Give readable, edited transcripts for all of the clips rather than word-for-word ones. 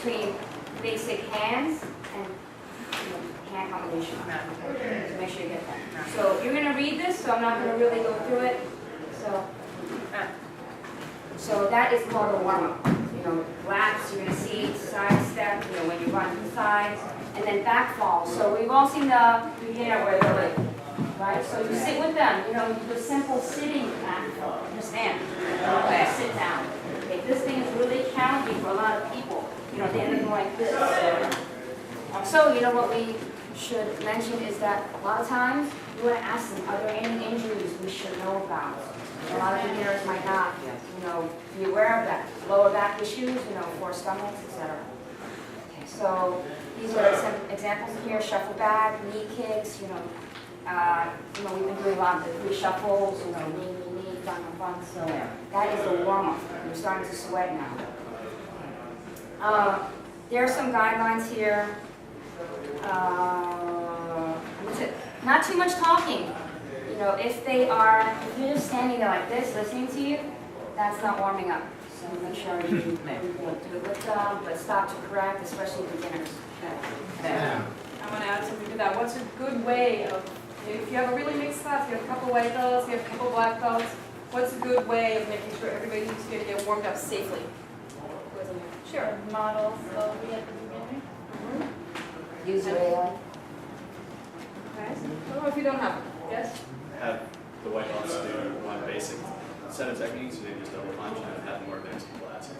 between basic hands and hand combination. So make sure you get that. So you're going to read this, so I'm not going to really go through it. So that is called a warm-up. Laps, you're going to see side step, when you run to the sides, and then back fall. So we've all seen the beginner where they're like, right? So you sit with them, you do a simple sitting back fall. Understand? Okay, sit down. Okay, this thing is really challenging for a lot of people. They end up going like this. So, what we should mention is that a lot of times you want to ask them, are there any injuries we should know about? A lot of beginners might not, be aware of that. Lower back issues, for stomachs, etc. Okay, so these are some examples here: shuffle back, knee kicks. We've been doing a lot of the three shuffles. Knee, front. So that is the warm up. You're starting to sweat now. There are some guidelines here. Not too much talking. If you're just standing there like this, listening to you, that's not warming up. So make sure you do it with them, but stop to correct, especially beginners. I want to add something to that. What's a good way of, if you have a really mixed class, you have a couple white belts, you have a couple black belts, what's a good way of making sure everybody who's going to get warmed up safely? Sure. Model slowly at the beginning. Use your AI. Okay. I don't know if you don't have it. Yes? Have the white belts do one basic set of techniques, and then just double punch, and have more advanced class.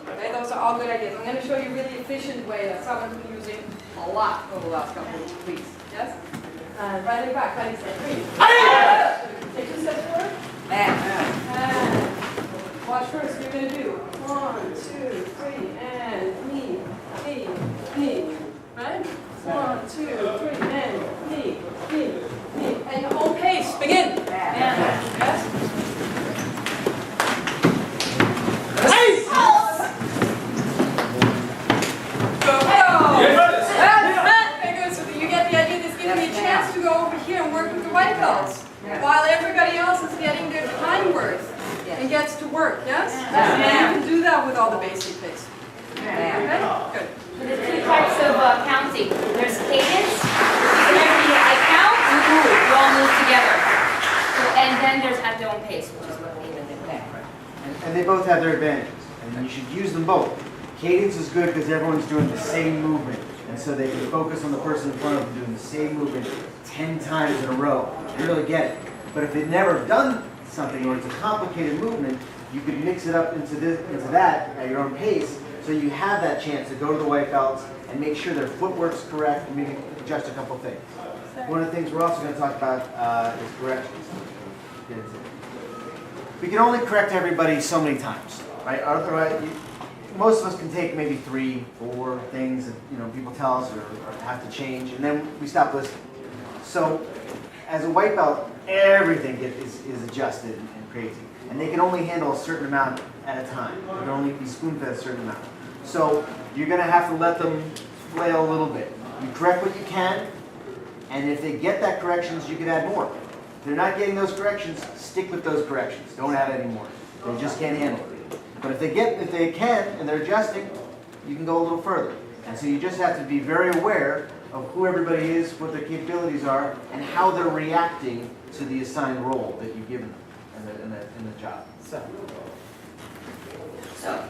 Okay, those are all good ideas. I'm going to show you a really efficient way that someone's been using a lot over the last couple of weeks. Yes? Right leg back, cutting step. 3. Take 2 steps forward. And watch first. You're going to do 1, 2, 3, and knee. Right? 1, 2, 3, and knee. And your own pace. Begin. And yes? Chance to go over here and work with the white belts while everybody else is getting their time worth and gets to work, yes? And you can do that with all the basic bits. Okay? Good. There's 2 types of counting. There's cadence. Every I count, you all move together. And then there's at their own pace, which is what they even did there. And they both have their advantages, and you should use them both. Cadence is good because everyone's doing the same movement. And so they can focus on the person in front of them doing the same movement 10 times in a row. They really get it. But if they've never done something or it's a complicated movement, you could mix it up into that at your own pace, so you have that chance to go to the white belts and make sure their footwork's correct and maybe adjust a couple things. One of the things we're also going to talk about is corrections. We can only correct everybody so many times, right? Otherwise, most of us can take maybe 3, 4 things that people tell us or have to change, and then we stop listening. So, as a white belt, everything is adjusted and crazy, and they can only handle a certain amount at a time. They can only be spoon-fed a certain amount. So you're going to have to let them flail a little bit. You correct what you can, and if they get that corrections, you can add more. If they're not getting those corrections, stick with those corrections. Don't add any more. They just can't handle it. But if they can, and they're adjusting, you can go a little further. And so you just have to be very aware of who everybody is, what their capabilities are, and how they're reacting to the assigned role that you've given them in the job. So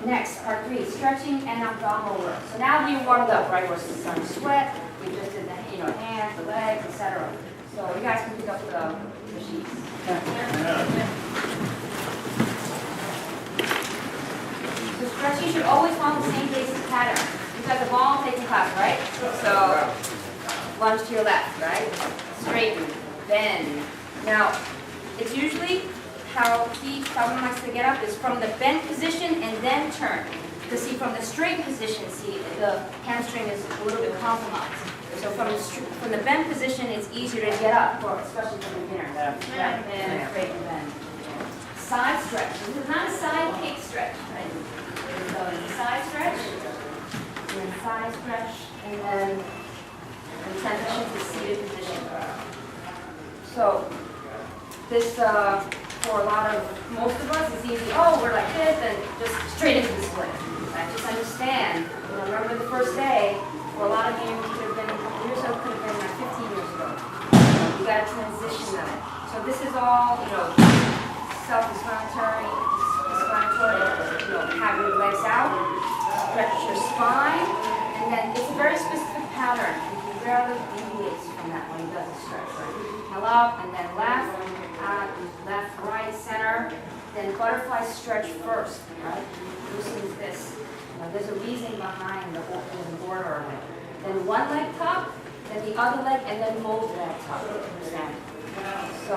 next, part 3, stretching and abdominal work. So now we warmed up, right? We're starting to sweat. We just did the hands, the legs, etc. So you guys can pick up the sheets. So stretching should always follow the same basic pattern. You've got the ball taking class, right? So lunge to your left, right? Straighten, bend. Now, it's usually how someone likes to get up is from the bent position and then turn. Because see, from the straight position, see, the hamstring is a little bit compromised. So from the bent position, it's easier to get up, especially for beginners. Yeah. And straighten, bend. Side stretch. This is not a side kick stretch, right? So it's a side stretch, and then side stretch, and then transition to seated position. So this, for most of us, it's easy. Oh, we're like this, and just straight into the split. Right? Just understand. You know, remember the first day, for a lot of you, it could have been a couple years ago, could have been like 15 years ago. You got to transition them. So this is all, you know, self-explanatory, have your legs out, stretch your spine, and then it's a very specific pattern. He rarely deviates from that when he does a stretch. Right? Now up, and then left, left, right, center, then butterfly stretch first, right? Loosens this. Now, there's a reason behind the order of it. Then one leg tuck, then the other leg, and then both legs tuck. Understand? So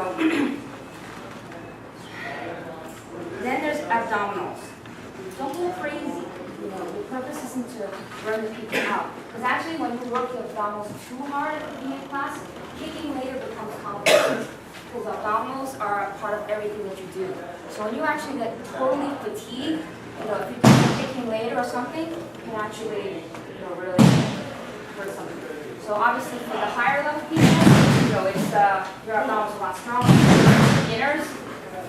then there's abdominals. Don't go crazy. You know, the purpose isn't to run the people out. Because actually, when you work the abdominals too hard at the beginning of class, kicking later becomes complicated. Because abdominals are a part of everything that you do. So when you actually get totally fatigued, you know, if you do kicking later or something, you can actually, you know, really hurt something. So obviously, for the higher level people, you know, it's your abdominals are a lot stronger. Beginners,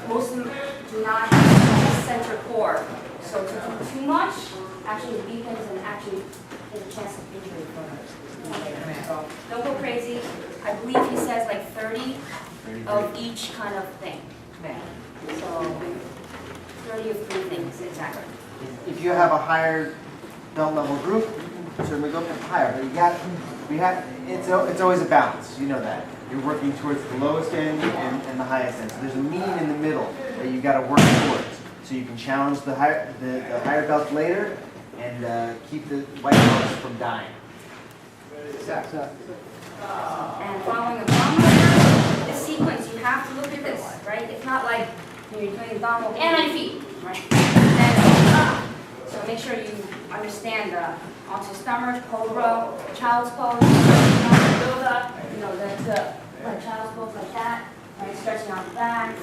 most of them do not have a center core. So to do too much actually weakens and actually has a chance of injury for them. So don't go crazy. I believe he says like 30 of each kind of thing. So 30 of three things, exactly. If you have a higher belt level group, certainly go higher. But it's always a balance. You know that. You're working towards the lowest end and the highest end. So there's a mean in the middle that you got to work towards. So you can challenge the higher belts later and keep the white belts from dying. Exactly. And following abdominal, this sequence, you have to look at this, right? It's not like you're doing abdominal and on your feet, right? Then, so make sure you understand the onto stomach, cobra, child's pose, build up, you know, like child's pose like that, right? Stretching out the back,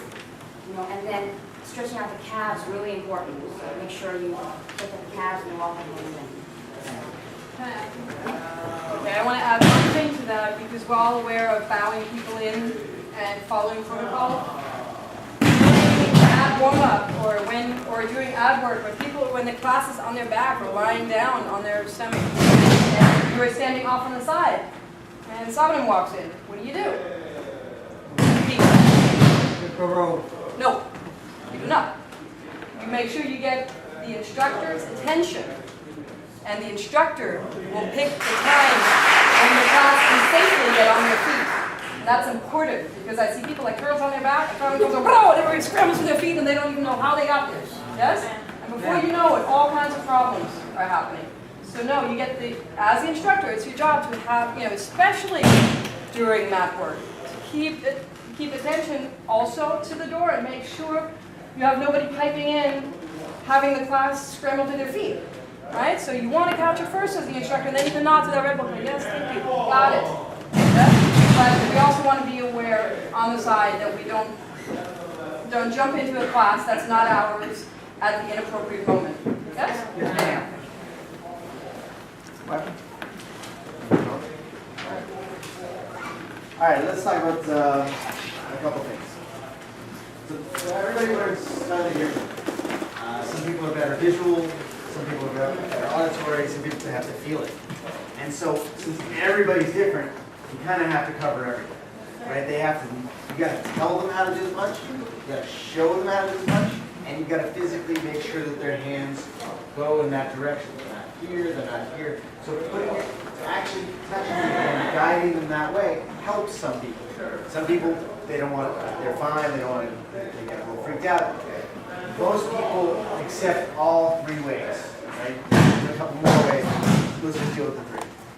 you know, and then stretching out the calves, really important. So make sure you get the calves and walk them in. Okay, I want to add one thing to that because we're all aware of bowing people in and following protocol. Ab warm-up or doing ab work when the class is on their back or lying down on their stomach and you're standing off on the side and someone walks in, what do? No, you do not. You make sure you get the instructor's attention. And the instructor will pick the time when the class can safely get on their feet. And that's important because I see people like girls on their back, and someone goes, oh, and everybody scrambles to their feet and they don't even know how they got there. Yes? And before you know it, all kinds of problems are happening. So no, you get as the instructor, it's your job to have, you know, especially during mat work, to keep attention also to the door and make sure you have nobody piping in, having the class scramble to their feet. Right? So you want to capture first as the instructor, and then you can nod to that red button. Yes, thank you. Got it. Yes? But we also want to be aware on the side that we don't jump into a class that's not ours at the inappropriate moment. Yes? Yeah. All right, let's talk about a couple things. So everybody learns something different. Some people are better visual. Some people are better auditory, some people have to feel it. And so, since everybody's different, you kind of have to cover everything, right? You got to tell them how to do as much, you got to show them how to do as much, and you got to physically make sure that their hands go in that direction. They're not here, they're not here. So actually touching them and guiding them that way helps some people. Some people, they don't want it, they're fine, they don't want it, they get a little freaked out. Most people accept all three ways, right? There's a couple more ways. Let's just deal with the three.